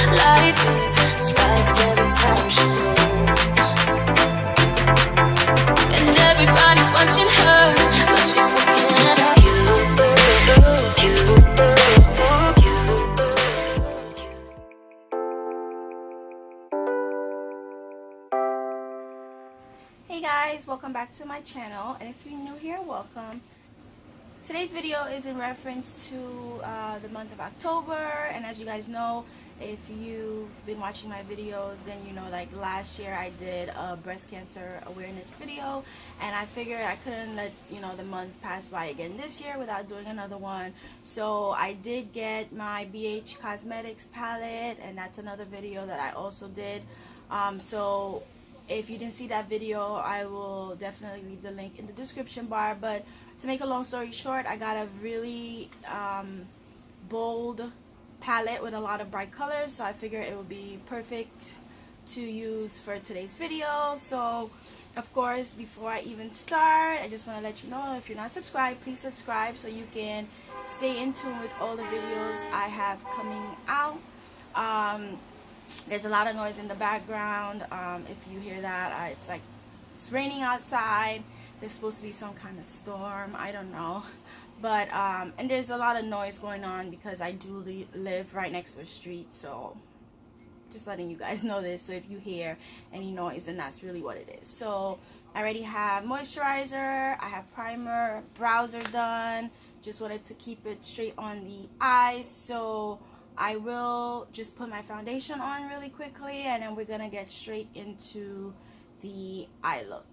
Lightning strikes every time she moves, and everybody's watching her, but she's looking at you. Hey guys, welcome back to my channel, and if you're new here, welcome. Today's video is in reference to the month of October, and as you guys know, if you've been watching my videos, then you know, like last year I did a breast cancer awareness video, and I figured I couldn't let the month pass by again this year without doing another one. So I did get my BH Cosmetics palette, and that's another video that I also did. So if you didn't see that video, I will definitely leave the link in the description bar. But to make a long story short, I got a really bold palette with a lot of bright colors, so I figured it would be perfect to use for today's video. So of course, before I even start, I just want to let you know, if you're not subscribed, please subscribe so you can stay in tune with all the videos I have coming out. There's a lot of noise in the background. If you hear that, it's like it's raining outside. There's supposed to be some kind of storm, I don't know, but and there's a lot of noise going on because I do live right next to a street, so just letting you guys know this. So if you hear any noise, then that's really what it is. So I already have moisturizer, I have primer, browser done. Just wanted to keep it straight on the eyes, so I will just put my foundation on really quickly, and then we're gonna get straight into the eye look.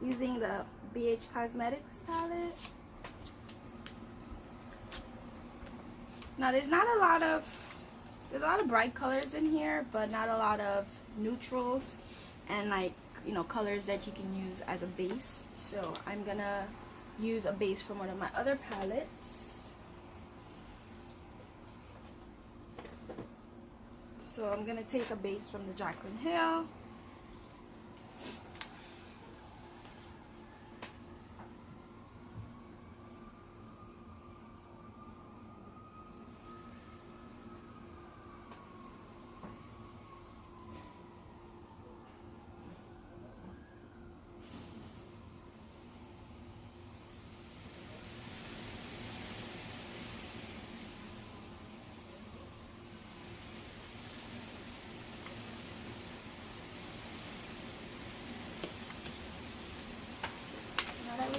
Using the BH Cosmetics palette. Now there's a lot of bright colors in here, but not a lot of neutrals and colors that you can use as a base. So I'm gonna use a base from one of my other palettes. So I'm gonna take a base from the Jaclyn Hill.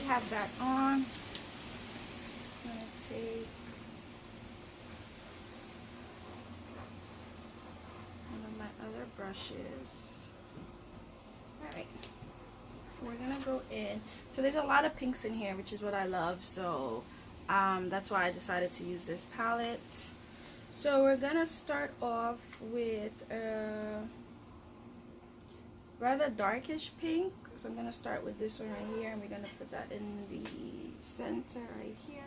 Have that on. I'm gonna take one of my other brushes. Alright, we're gonna go in. So there's a lot of pinks in here, which is what I love, so that's why I decided to use this palette. So we're gonna start off with a rather darkish pink. So I'm gonna start with this one right here, and we're gonna put that in the center right here.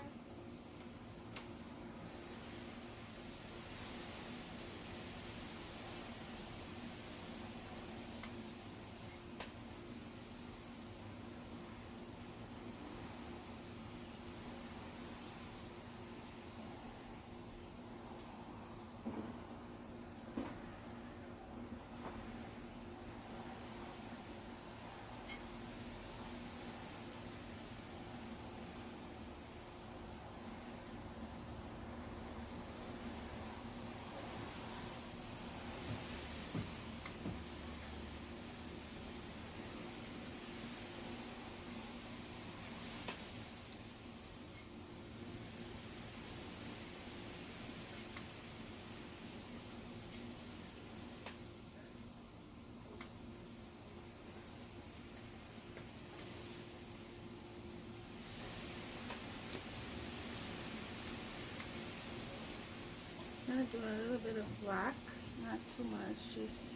I'm gonna do a little bit of black, not too much, just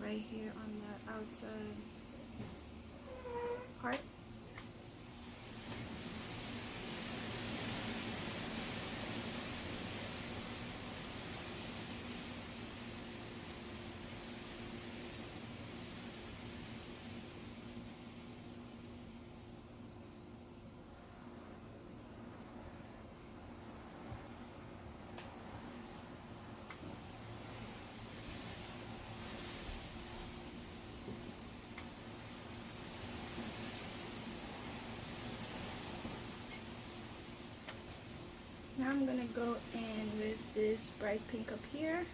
right here on the outside part. Now I'm gonna go in with this bright pink up here.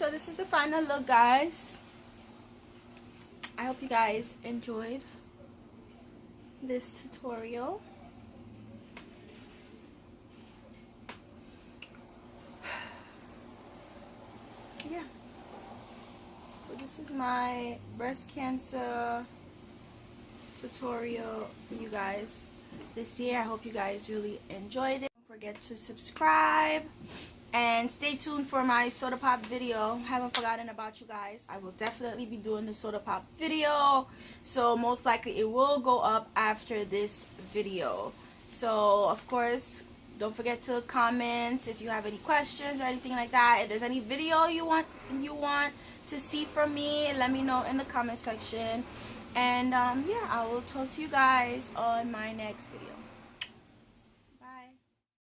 So this is the final look, guys. I hope you guys enjoyed this tutorial. Yeah. So this is my breast cancer tutorial for you guys this year. I hope you guys really enjoyed it. Don't forget to subscribe and stay tuned for my soda pop video. Haven't forgotten about you guys. I will definitely be doing the soda pop video, so most likely it will go up after this video. So of course, don't forget to comment if you have any questions or anything like that. If there's any video you want to see from me, let me know in the comment section. And yeah, I will talk to you guys on my next video.